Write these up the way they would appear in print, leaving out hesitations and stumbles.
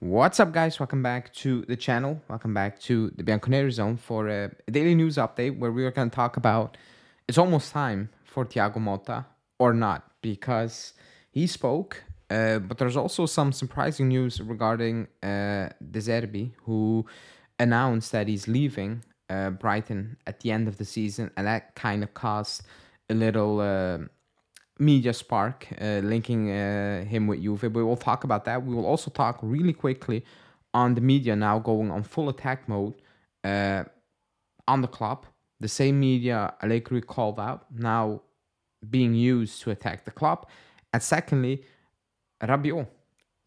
What's up, guys? Welcome back to the channel. Welcome back to the Bianconeri Zone for a daily news update where we are going to talk about it's almost time for Thiago Motta or not, because he spoke, but there's also some surprising news regarding De Zerbi, who announced that he's leaving Brighton at the end of the season, and that kind of caused a little media spark linking him with Juve. We will talk about that. We will also talk really quickly on the media now going on full attack mode on the club. The same media Allegri called out now being used to attack the club. And secondly, Rabiot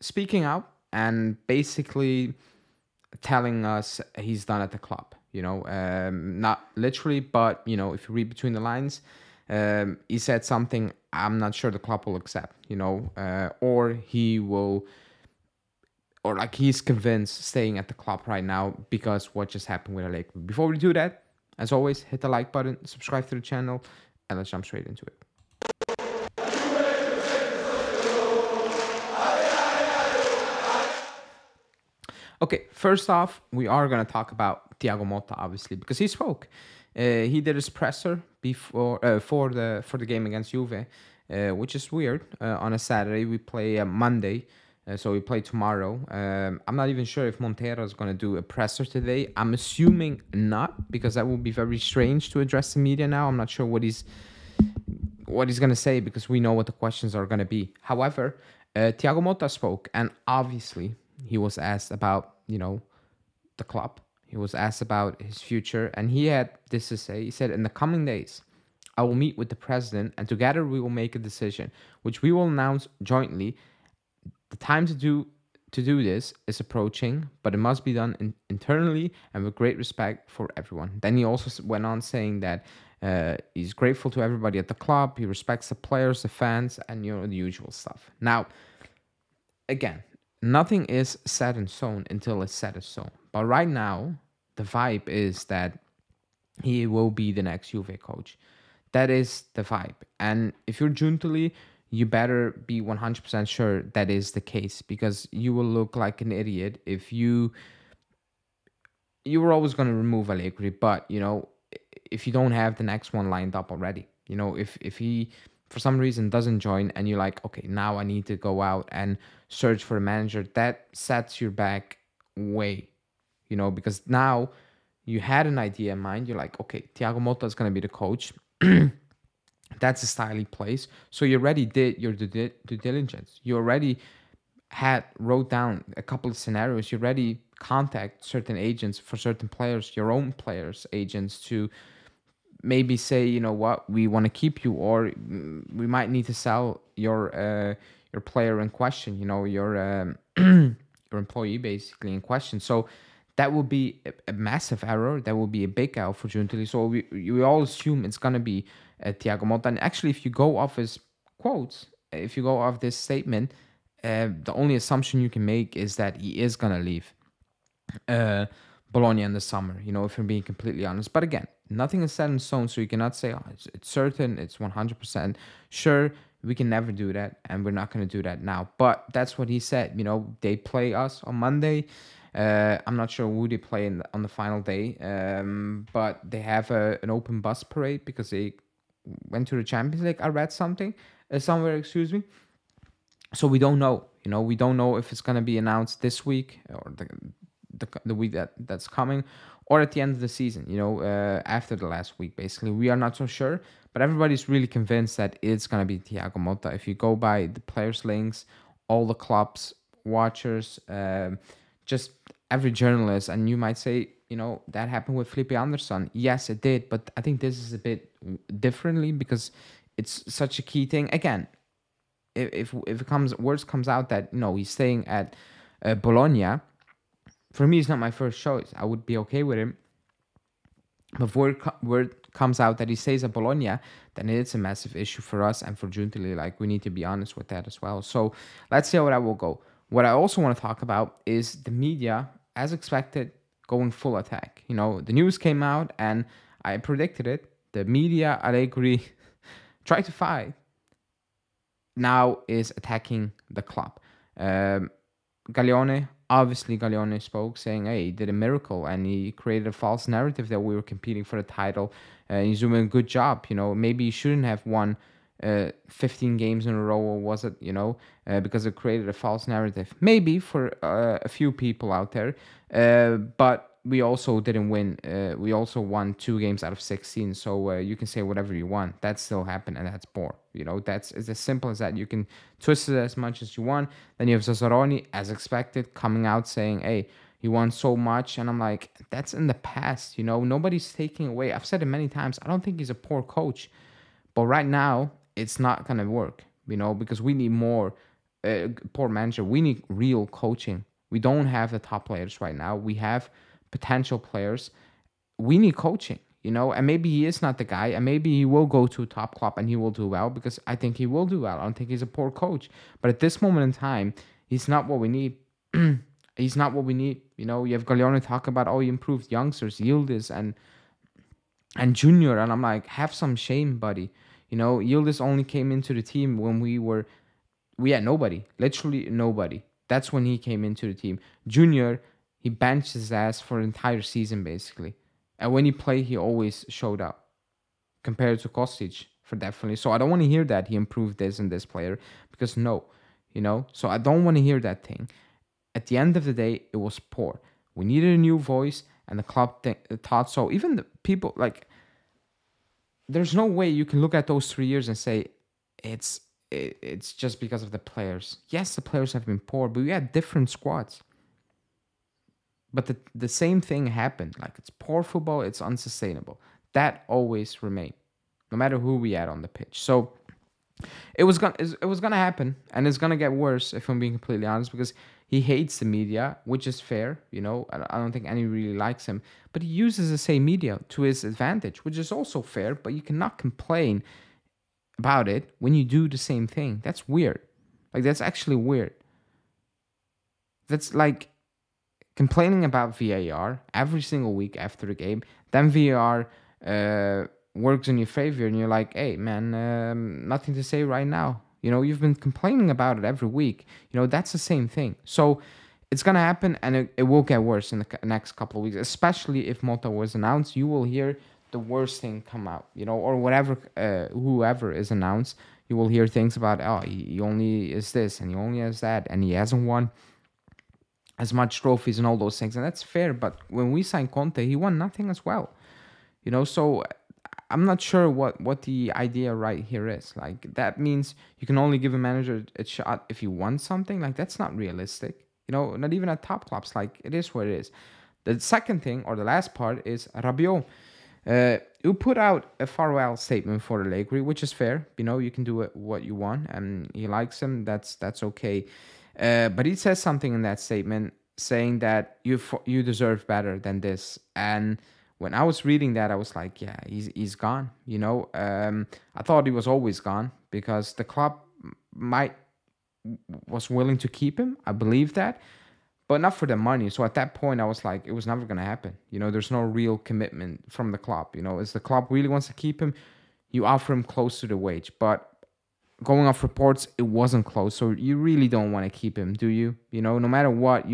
speaking out and basically telling us he's done at the club. Not literally, but if you read between the lines, he said something I'm not sure the club will accept, or he will, or like he's convinced staying at the club right now because what just happened with Allegri. Before we do that, as always, hit the like button, subscribe to the channel, and let's jump straight into it. Okay, first off, we are going to talk about Thiago Motta, obviously, because he spoke. He did his presser before for the game against Juve, which is weird. On a Saturday, we play Monday, so we play tomorrow. I'm not even sure if Montero is going to do a presser today. I'm assuming not, because that would be very strange to address the media now. I'm not sure what he's going to say, because we know what the questions are going to be. However, Thiago Motta spoke, and obviously he was asked about the club. He was asked about his future, and he had this to say. He said, "In the coming days, I will meet with the president, and together we will make a decision, which we will announce jointly. The time to do this is approaching, but it must be done internally and with great respect for everyone." Then he also went on saying that he's grateful to everybody at the club. He respects the players, the fans, and the usual stuff. Now, again, nothing is set in stone until it's set in stone. But right now, the vibe is that he will be the next Juve coach. That is the vibe. And if you're Giuntoli, you better be 100% sure that is the case, because you will look like an idiot if you were always going to remove Allegri, but if you don't have the next one lined up already. If he for some reason doesn't join and you're like, okay, now I need to go out and search for a manager, that sets your back way, because now you had an idea in mind. You're like, okay, Thiago Motta is going to be the coach. That's the style he plays. So you already did your due diligence. You already wrote down a couple of scenarios. You already contact certain agents for certain players, your own players, agents, to maybe say, you know what, we want to keep you, or we might need to sell your player in question, your employee basically in question. So that would be a massive error. That would be a big L for Giuntoli. So we all assume it's gonna be Thiago Motta. And actually, if you go off his quotes, if you go off this statement, the only assumption you can make is that he is gonna leave Bologna in the summer, if you're being completely honest. But again, nothing is set in stone, so you cannot say, oh, it's certain, it's 100% sure. We can never do that, and we're not going to do that now. But that's what he said. They play us on Monday. I'm not sure who they play on the final day, but they have an open bus parade because they went to the Champions League. I read something somewhere, excuse me. So we don't know. We don't know if it's going to be announced this week or the week that's coming, or at the end of the season, after the last week. Basically, we are not so sure, but everybody's really convinced that it's going to be Thiago Motta. If you go by the players' links, all the clubs, watchers, just every journalist, and you might say, that happened with Felipe Anderson. Yes, it did, but I think this is a bit differently because it's such a key thing. Again, if words comes out that he's staying at Bologna, for me, it's not my first choice. I would be okay with him. But word comes out that he stays at Bologna, then it's a massive issue for us and for Giuntoli. Like, we need to be honest with that as well. So let's see how that will go. What I also want to talk about is the media, as expected, going full attack. The news came out and I predicted it. The media, Allegri, tried to fight, now is attacking the club. Gaglione spoke saying, hey, he did a miracle and he created a false narrative that we were competing for the title. He's doing a good job. Maybe he shouldn't have won 15 games in a row, or was it, because it created a false narrative. Maybe for a few people out there. But we also didn't win. We also won 2 games out of 16. So you can say whatever you want. That still happened, and that's poor. It's as simple as that. You can twist it as much as you want. Then you have Zazzaroni, as expected, coming out saying, hey, he won so much. And I'm like, that's in the past. Nobody's taking away. I've said it many times. I don't think he's a poor coach. But right now, it's not going to work, because we need more poor manager. We need real coaching. We don't have the top players right now. We have potential players. We need coaching, and maybe he is not the guy, and maybe he will go to a top club and he will do well, because I think he will do well. I don't think he's a poor coach, but at this moment in time, he's not what we need. He's not what we need. You have Gaglione talking about, he improved youngsters, Yildiz and Junior, and I'm like, have some shame, buddy. Yildiz only came into the team when we had nobody, literally nobody. That's when he came into the team. Junior, he benched his ass for an entire season, basically. And when he played, he always showed up. Compared to Kostic, for definitely. So I don't want to hear that he improved this and this player. Because no, So I don't want to hear that thing. At the end of the day, it was poor. We needed a new voice, and the club thought so. Even the people, there's no way you can look at those 3 years and say, it's just because of the players. Yes, the players have been poor, but we had different squads. But the same thing happened. It's poor football, it's unsustainable. That always remained, no matter who we had on the pitch. So it was gonna happen, and it's gonna get worse, if I'm being completely honest, because he hates the media, which is fair. I don't think any really likes him, but he uses the same media to his advantage, which is also fair. But you cannot complain about it when you do the same thing. That's weird. That's actually weird. That's like complaining about VAR every single week after the game. Then VAR works in your favor, and you're like, hey, man, nothing to say right now. You've been complaining about it every week. That's the same thing. So it's going to happen, and it will get worse in the next couple of weeks, especially if Motta was announced. You will hear the worst thing come out, or whatever, whoever is announced. You will hear things about, he only is this, and he only has that, and he hasn't won as much trophies and all those things. And that's fair, but when we signed Conte, he won nothing as well. So I'm not sure what the idea right here is. That means you can only give a manager a shot if you want something. That's not realistic. Not even at top clubs. It is what it is. The second thing, or the last part, is Rabiot. You put out a farewell statement for Allegri, which is fair. You can do what you want, and he likes him. That's okay. But he says something in that statement saying that you deserve better than this. And when I was reading that, I was like, yeah, he's gone. I thought he was always gone, because the club was willing to keep him. I believe that, but not for the money. So at that point, I was like, it was never going to happen. There's no real commitment from the club. If the club really wants to keep him, you offer him close to the wage. But going off reports, it wasn't close. So you really don't want to keep him, do you? No matter what,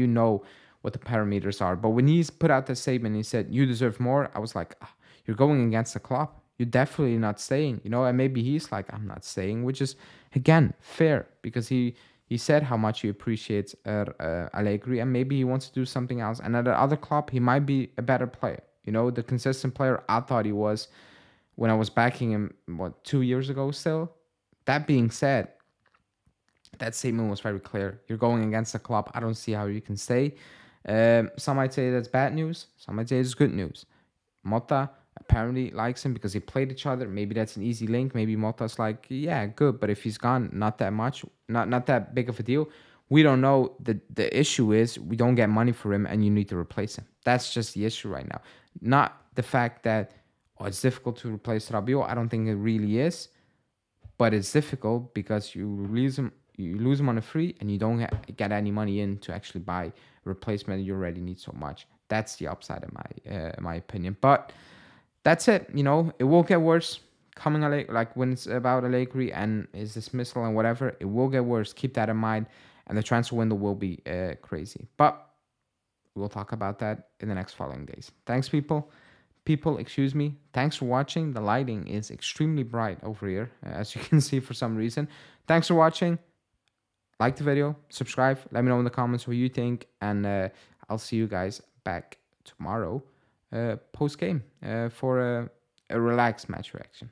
what the parameters are. But when he's put out the statement, he said, you deserve more. I was like, you're going against the club. You're definitely not staying, and maybe he's like, I'm not staying, which is, again, fair, because he said how much he appreciates Allegri, and maybe he wants to do something else. And at the other club, he might be a better player. The consistent player I thought he was when I was backing him, 2 years ago still. That being said, that statement was very clear. You're going against the club. I don't see how you can stay. Some might say that's bad news. Some might say it's good news. Motta apparently likes him because they played each other. Maybe that's an easy link. Maybe Motta's like, yeah, good. But if he's gone, not that much, not that big of a deal. We don't know. The issue is we don't get money for him, and you need to replace him. That's just the issue right now. Not the fact that it's difficult to replace Rabiot. I don't think it really is. But it's difficult because you lose him on a free, and you don't get any money in to actually buy a replacement you already need so much. That's the upside in my opinion. But that's it. It will get worse. When it's about Allegri and his dismissal and whatever, it will get worse. Keep that in mind. and the transfer window will be crazy. But we'll talk about that in the next following days. Thanks, people. People, excuse me. Thanks for watching. The lighting is extremely bright over here, as you can see for some reason. Thanks for watching. Like the video, subscribe, let me know in the comments what you think, and I'll see you guys back tomorrow post game for a relaxed match reaction.